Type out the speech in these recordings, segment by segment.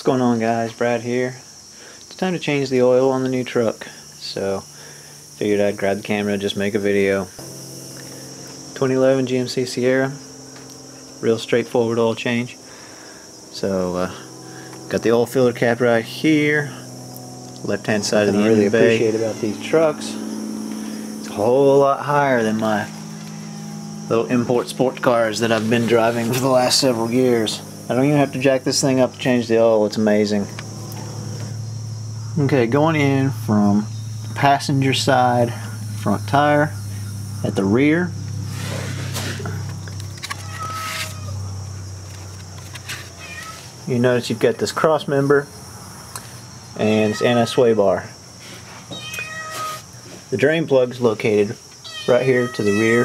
going on, guys? Brad here. It's time to change the oil on the new truck, so figured I'd grab the camera and just make a video. 2011 GMC Sierra, real straightforward oil change. So got the oil filler cap right here, left hand side of the engine bay. What I really appreciate about these trucks, it's a whole lot higher than my little import sport cars that I've been driving for the last several years. I don't even have to jack this thing up to change the oil. It's amazing. Okay, going in from the passenger side front tire at the rear. You notice you've got this cross member and this anti-sway bar. The drain plug's located right here to the rear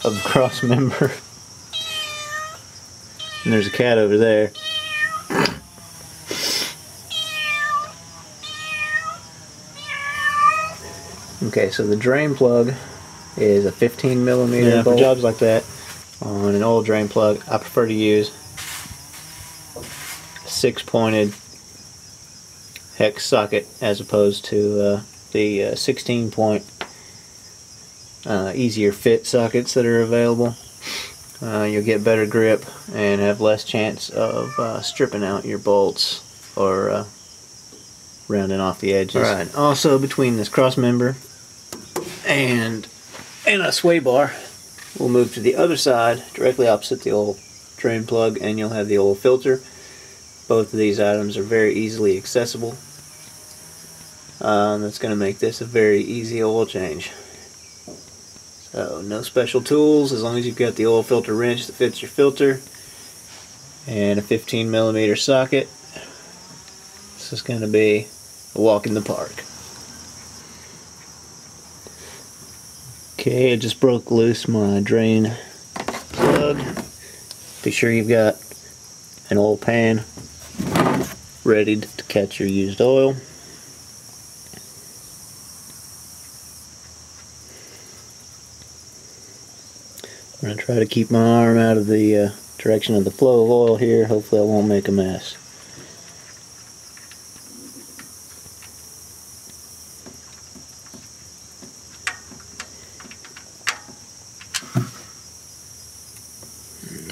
of the cross member. And there's a cat over there. Okay, so the drain plug is a 15mm bolt. For jobs like that, on an oil drain plug, I prefer to use a 6-pointed hex socket as opposed to the 16-point easier fit sockets that are available. You'll get better grip and have less chance of stripping out your bolts or rounding off the edges. Alright, also between this cross member and a sway bar, we'll move to the other side, directly opposite the oil drain plug, and you'll have the oil filter. Both of these items are very easily accessible. That's going to make this a very easy oil change. So no special tools, as long as you've got the oil filter wrench that fits your filter and a 15mm socket. This is going to be a walk in the park. Okay, I just broke loose my drain plug. Be sure you've got an oil pan ready to catch your used oil. I'm going to try to keep my arm out of the direction of the flow of oil here. Hopefully I won't make a mess.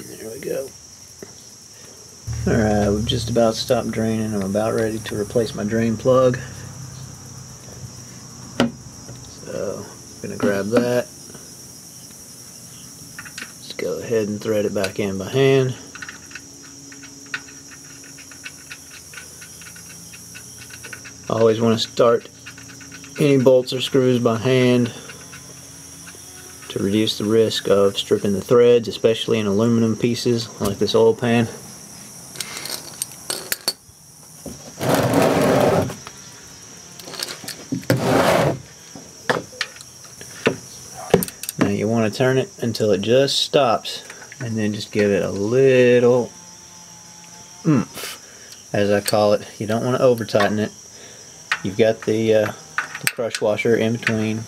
There we go. Alright, we've just about stopped draining. I'm about ready to replace my drain plug. So, I'm going to grab that. Go ahead and thread it back in by hand. I always want to start any bolts or screws by hand to reduce the risk of stripping the threads, especially in aluminum pieces like this oil pan. Now you want to turn it until it just stops, and then just give it a little oomph, as I call it. You don't want to over tighten it. You've got the crush washer in between,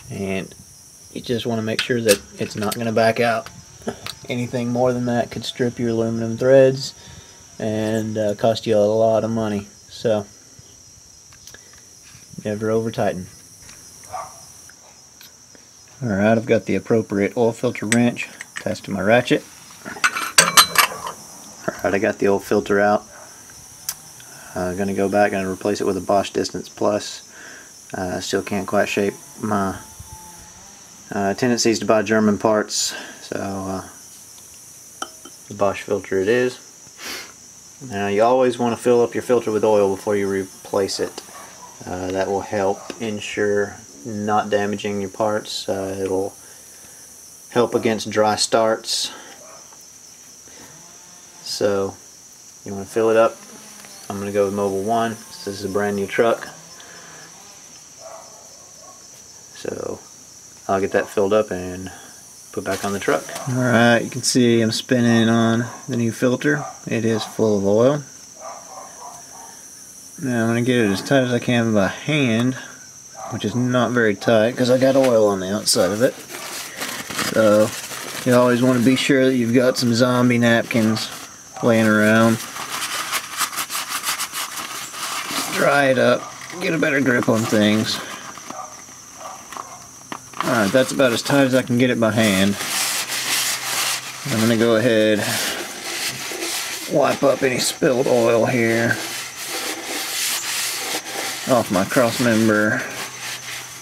and you just want to make sure that it's not going to back out. Anything more than that could strip your aluminum threads and cost you a lot of money. So never over tighten. Alright, I've got the appropriate oil filter wrench attached to my ratchet. Alright, I got the oil filter out. I'm going to go back and replace it with a Bosch Distance Plus. Still can't quite shape my tendencies to buy German parts, so the Bosch filter it is. Now you always want to fill up your filter with oil before you replace it. That will help ensure not damaging your parts. It'll help against dry starts. So you want to fill it up. I'm going to go with Mobil 1. This is a brand new truck, so I'll get that filled up and put back on the truck. Alright, you can see I'm spinning on the new filter. It is full of oil. Now I'm going to get it as tight as I can by hand, which is not very tight because I got oil on the outside of it. So you always want to be sure that you've got some zombie napkins laying around. dry it up, get a better grip on things. Alright, that's about as tight as I can get it by hand. I'm going to go ahead, wipe up any spilled oil here off my cross member.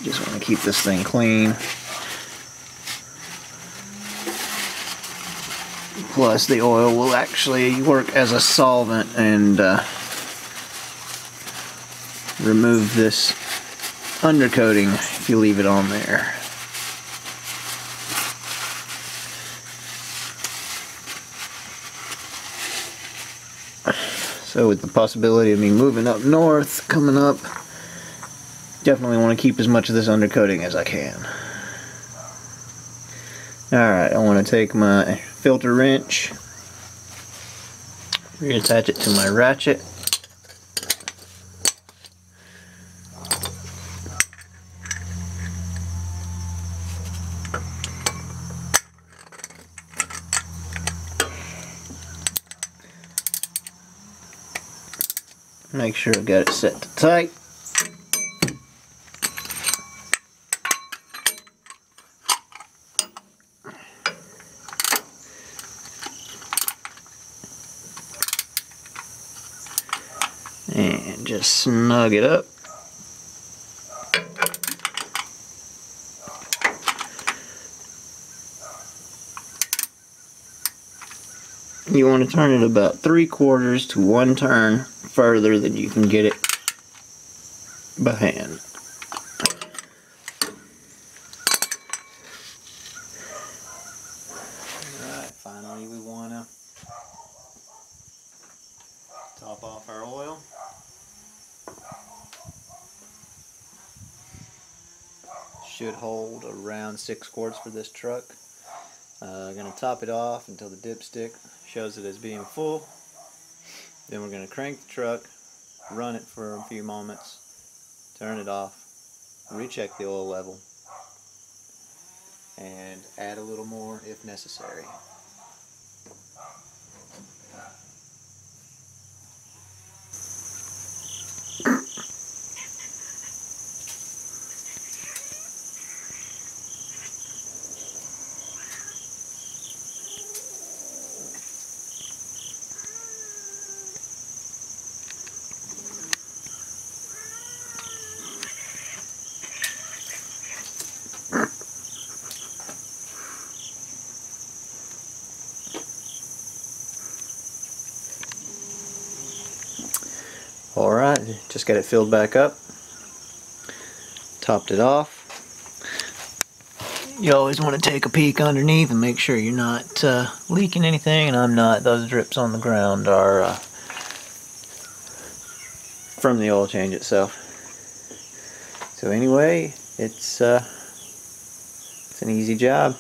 Just want to keep this thing clean. Plus the oil will actually work as a solvent and remove this undercoating if you leave it on there. So with the possibility of me moving up north coming up, definitely want to keep as much of this undercoating as I can. Alright, I want to take my filter wrench, reattach it to my ratchet. Make sure I've got it set to tight. And just snug it up. You want to turn it about 3/4 to 1 turn further than you can get it by hand. Alright, finally we want to top off our oil. Should hold around 6 quarts for this truck. Going to top it off until the dipstick shows it as being full. Then we're going to crank the truck, run it for a few moments, turn it off, recheck the oil level, and add a little more if necessary. Alright, just got it filled back up, topped it off. You always want to take a peek underneath and make sure you're not leaking anything, and I'm not. Those drips on the ground are from the oil change itself. So anyway, it's an easy job.